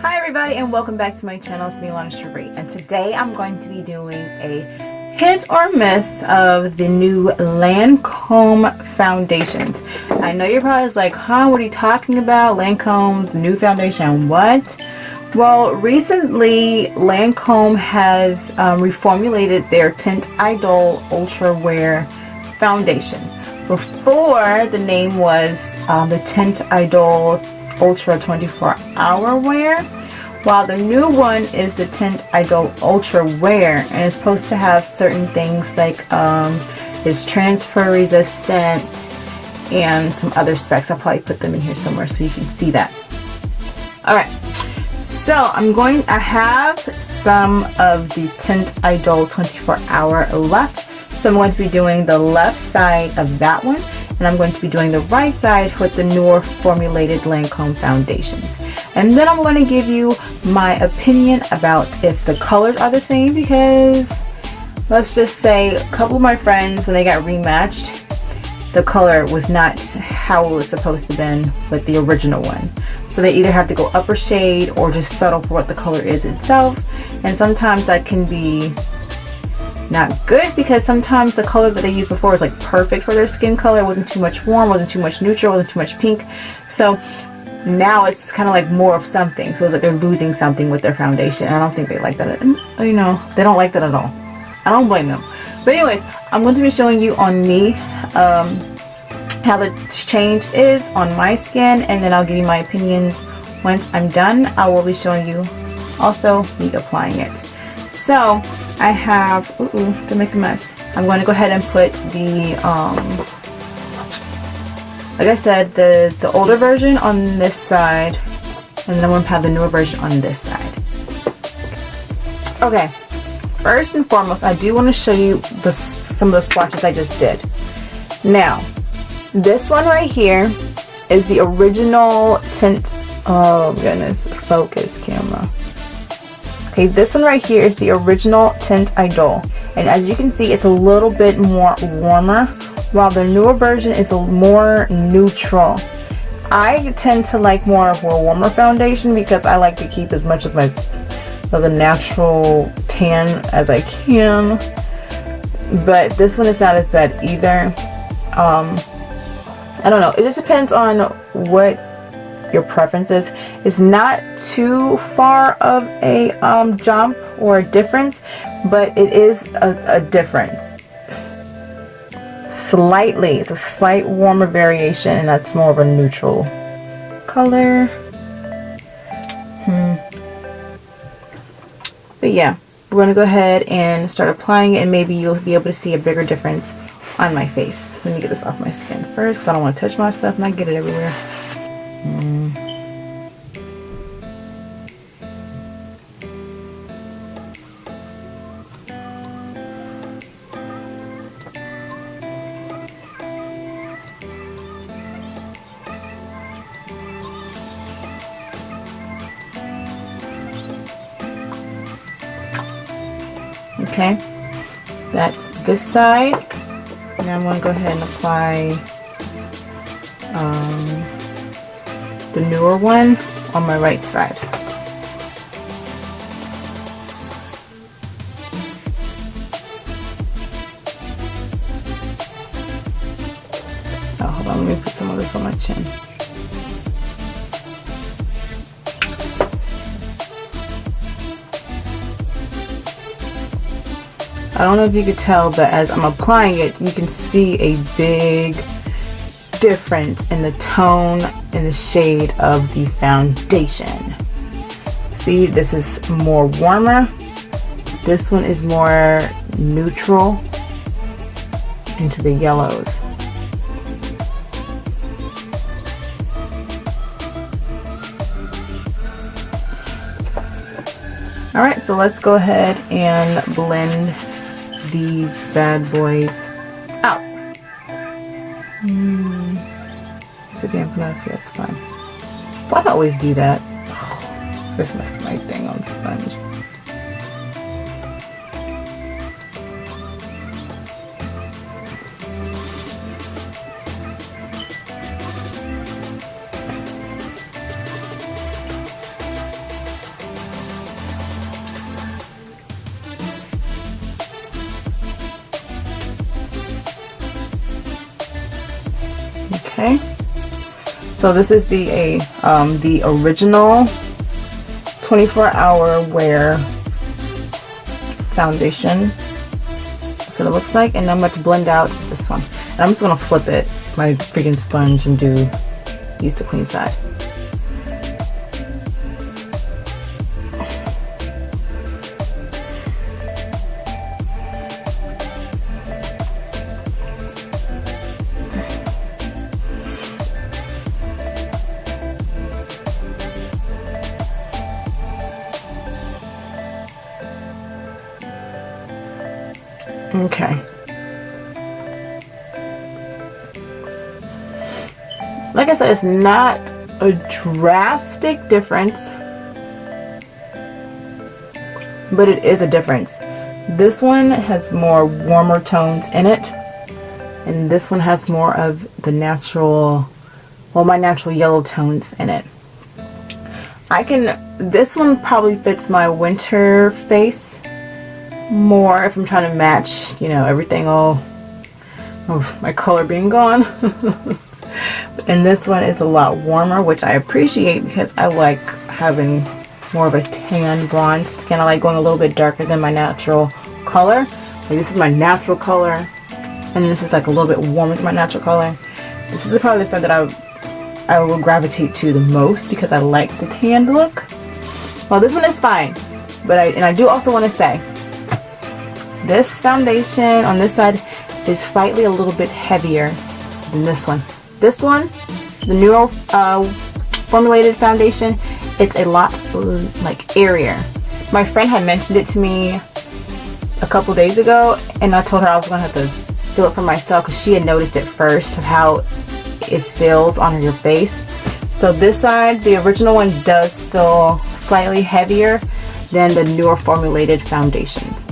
Hi everybody and welcome back to my channel. It's me, AllonaSharee, and today I'm going to be doing a hit or miss of the new Lancôme foundations. I know you're probably like, huh, what are you talking about? Lancôme's new foundation, what? Well, recently Lancôme has reformulated their TEINT IDOLE Ultra Wear foundation. Before, the name was the TEINT IDOLE Ultra 24-hour wear, while the new one is the TEINT IDOLE Ultra Wear, and it's supposed to have certain things like it's transfer resistant and some other specs. I'll probably put them in here somewhere so you can see that. Alright, so I have some of the TEINT IDOLE 24-hour left, so I'm going to be doing the left side of that one, and I'm going to be doing the right side with the newer formulated Lancôme foundations. And then I'm going to give you my opinion about if the colors are the same, because let's just say a couple of my friends, when they got rematched, the color was not how it was supposed to been with the original one. So they either have to go upper shade or just settle for what the color is itself. And sometimes that can be not good, because sometimes the color that they used before is like perfect for their skin color. It wasn't too much warm, wasn't too much neutral, wasn't too much pink. So now it's kind of like more of something. So it's like they're losing something with their foundation. I don't think they like that. You know, they don't like that at all. I don't blame them. But anyways, I'm going to be showing you on me how the change is on my skin, and then I'll give you my opinions once I'm done. I will be showing you also me applying it. So I have, to make a mess, I'm going to go ahead and put the, like I said, the older version on this side, and then I'm going to have the newer version on this side. Okay, first and foremost, I do want to show you some of the swatches I just did. Now, this one right here is the original TEINT, oh goodness, focus camera. Okay, this one right here is the original TEINT IDOLE, and as you can see, it's a little bit more warmer, while the newer version is a more neutral. I tend to like more of a warmer foundation because I like to keep as much of the natural tan as I can, but this one is not as bad either. I don't know, it just depends on what your preference is. It's not too far of a jump or a difference, but it is a difference. Slightly, it's a slight warmer variation, and that's more of a neutral color. But yeah, we're going to go ahead and start applying it, and maybe you'll be able to see a bigger difference on my face. Let me get this off my skin first, because I don't want to touch my stuff and I get it everywhere. Okay, that's this side. Now I'm going to go ahead and apply the newer one on my right side. Oh, hold on, let me put some of this on my chin. I don't know if you could tell, but as I'm applying it, you can see a big difference in the tone and the shade of the foundation. See, this is more warmer. This one is more neutral into the yellows. Alright, so let's go ahead and blend these bad boys out. Is it damp enough? Yeah, it's fine. Why do I always do that? Oh, this messed my thing on sponge. Okay, so this is the original 24-hour wear foundation. That's what it looks like, and I'm about to blend out this one. And I'm just gonna flip it, my freaking sponge, and use the clean side. Okay. Like I said, it's not a drastic difference, but it is a difference. This one has more warmer tones in it, and this one has more of the natural, well, my natural yellow tones in it. This one probably fits my winter face more if I'm trying to match, you know, everything, all of my color being gone. And this one is a lot warmer, which I appreciate because I like having more of a tan bronze skin. I like going a little bit darker than my natural color. Like, this is my natural color, and this is like a little bit warmer than my natural color. This is probably the side that I will gravitate to the most because I like the tan look. Well, this one is fine, but I do also want to say, this foundation on this side is slightly a little bit heavier than this one. This one, the newer formulated foundation, it's a lot like airier. My friend had mentioned it to me a couple days ago, and I told her I was going to have to feel it for myself because she had noticed it first of how it feels on your face. So this side, the original one, does feel slightly heavier than the newer formulated foundations.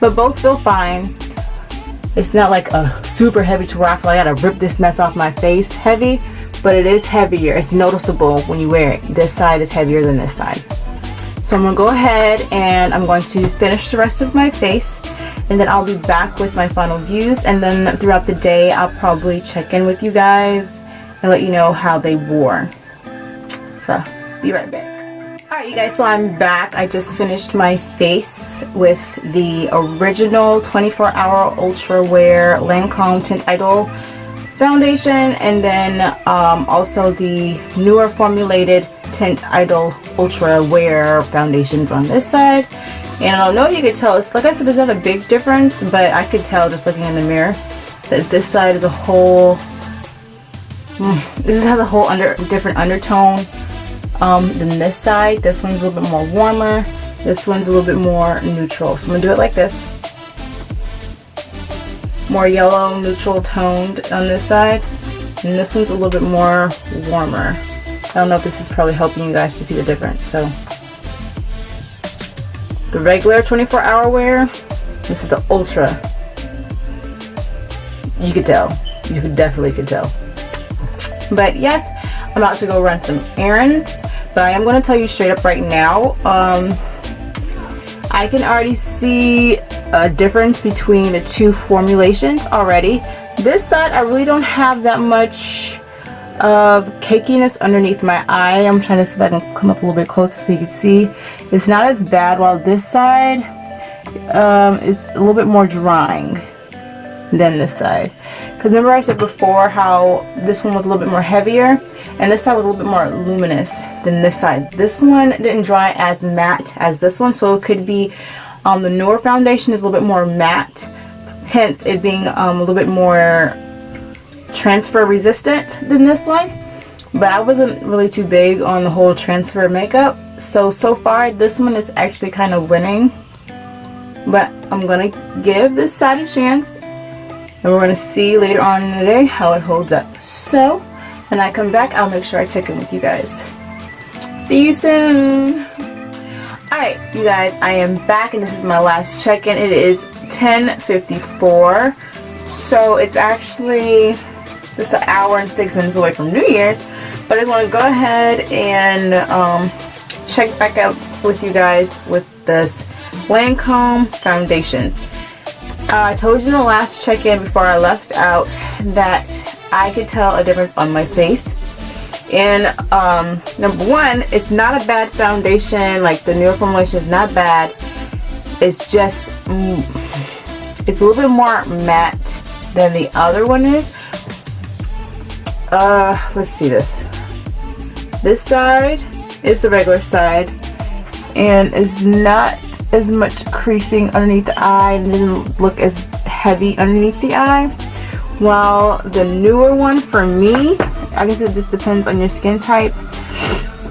But both feel fine. It's not like a super heavy to rock, like I gotta rip this mess off my face heavy, but it is heavier. It's noticeable when you wear it. This side is heavier than this side. So I'm gonna go ahead and I'm going to finish the rest of my face, and then I'll be back with my final views, and then throughout the day I'll probably check in with you guys and let you know how they wore. So, be right back. Alright you guys, so I'm back. I just finished my face with the original 24-hour Ultra Wear Lancôme Tint Idole foundation, and then also the newer formulated Tint Idole Ultra Wear foundations on this side. And I don't know if you could tell, it's like I said, there's not a big difference, but I could tell just looking in the mirror that this side is a whole, this has a whole different undertone than this side. This one's a little bit more warmer. This one's a little bit more neutral. So I'm gonna do it like this. More yellow, neutral toned on this side, and this one's a little bit more warmer. I don't know if this is probably helping you guys to see the difference. So the regular 24-hour wear, this is the Ultra. You could tell. You definitely could tell. But yes, I'm about to go run some errands, but I am going to tell you straight up right now, I can already see a difference between the two formulations already. This side, I really don't have that much of cakiness underneath my eye. I'm trying to see if I can come up a little bit closer so you can see. It's not as bad, while this side is a little bit more drying than this side. Because remember I said before how this one was a little bit more heavier, and this side was a little bit more luminous than this side. This one didn't dry as matte as this one, so it could be the newer foundation is a little bit more matte, hence it being a little bit more transfer resistant than this one. But I wasn't really too big on the whole transfer makeup, so far this one is actually kind of winning. But I'm gonna give this side a chance, and we're gonna see later on in the day how it holds up. So when I come back, I'll make sure I check in with you guys. See you soon. Alright you guys, I am back, and this is my last check-in. It is 10:54, so it's actually just an hour and 6 minutes away from New Year's. But I just want to go ahead and check back out with you guys with this Lancôme foundations. I told you in the last check-in before I left out that I could tell a difference on my face. And number one, it's not a bad foundation. Like, the newer formulation is not bad. It's just it's a little bit more matte than the other one is. Let's see this. This side is the regular side, and is not as much creasing underneath the eye, and doesn't look as heavy underneath the eye. While the newer one, for me, I guess it just depends on your skin type.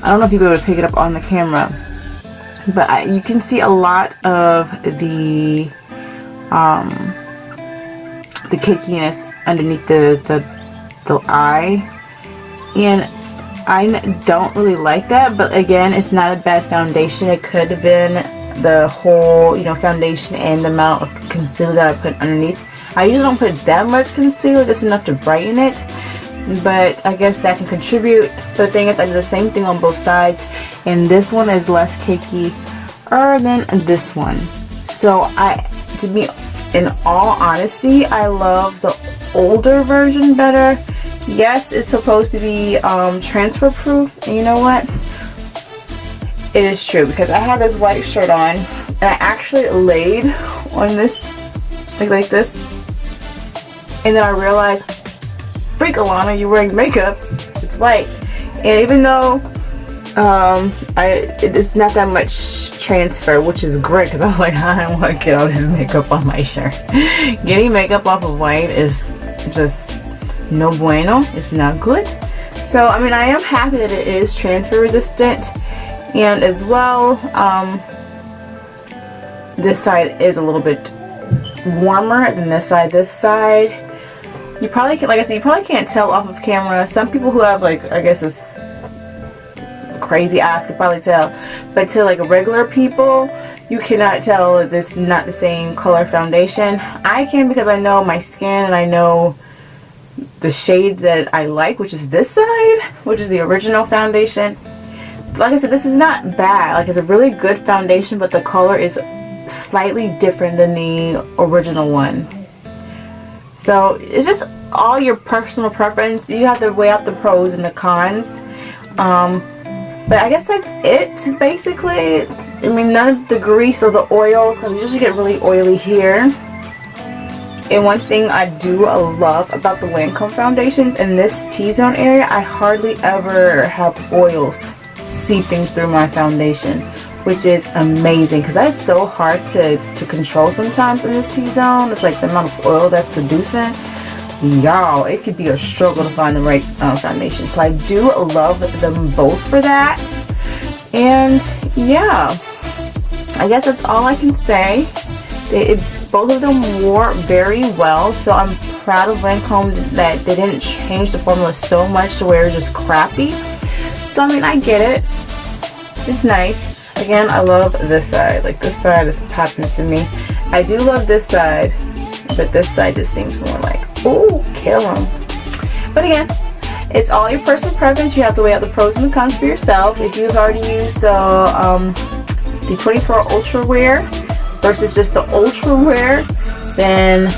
I don't know if you'll be able to pick it up on the camera, but you can see a lot of the cakiness underneath the eye, and I don't really like that. But again, it's not a bad foundation. It could have been the whole, you know, foundation and the amount of concealer that I put underneath. I usually don't put that much concealer, just enough to brighten it, but I guess that can contribute. But the thing is, I do the same thing on both sides, and this one is less cakey than this one. So to be, in all honesty, I love the older version better. Yes, it's supposed to be transfer proof, and you know what? It is true, because I have this white shirt on, and I actually laid on this like this, and then I realized, freak, Alana, you're wearing makeup, it's white. And even though it's not that much transfer, which is great, because I was like, I don't want to get all this makeup on my shirt. Getting makeup off of white is just no bueno. It's not good. So I mean, I am happy that it is transfer resistant, and as well, this side is a little bit warmer than this side. This side, you probably can, like I said, you probably can't tell off of camera. Some people who have, like, I guess this crazy eyes could probably tell, but to like regular people, you cannot tell this is not the same color foundation. I can, because I know my skin and I know the shade that I like, which is this side, which is the original foundation. Like I said, this is not bad. Like, it's a really good foundation, but the color is slightly different than the original one. So it's just all your personal preference. You have to weigh out the pros and the cons. But I guess that's it, basically. I mean, none of the grease or the oils, because you usually get really oily here. And one thing I do love about the Lancôme foundations, in this T-zone area, I hardly ever have oils seeping through my foundation, which is amazing, because that's so hard to control sometimes in this T-zone. It's like the amount of oil that's producing. Y'all, it could be a struggle to find the right foundation. So I do love them both for that. And yeah, I guess that's all I can say. Both of them wore very well, so I'm proud of Lancôme that they didn't change the formula so much to where it's just crappy. So I mean, I get it. It's nice. Again, I love this side. Like, this side is popping to me. I do love this side, but this side just seems more like, ooh, kill them. But again, it's all your personal preference. You have to weigh out the pros and the cons for yourself. If you've already used the 24 Ultra Wear versus just the Ultra Wear, then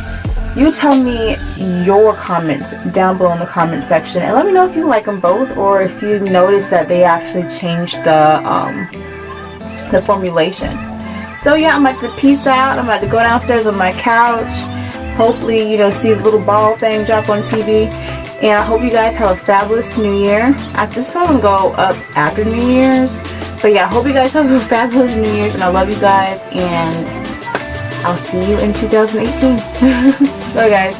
you tell me your comments down below in the comment section, and let me know if you like them both, or if you notice that they actually changed the formulation. So yeah, I'm about to peace out. I'm about to go downstairs on my couch, hopefully, you know, see the little ball thing drop on TV. And I hope you guys have a fabulous New Year. This probably gonna go up after New Year's, but yeah, I hope you guys have a fabulous New Year's, and I love you guys, and I'll see you in 2018. Bye guys.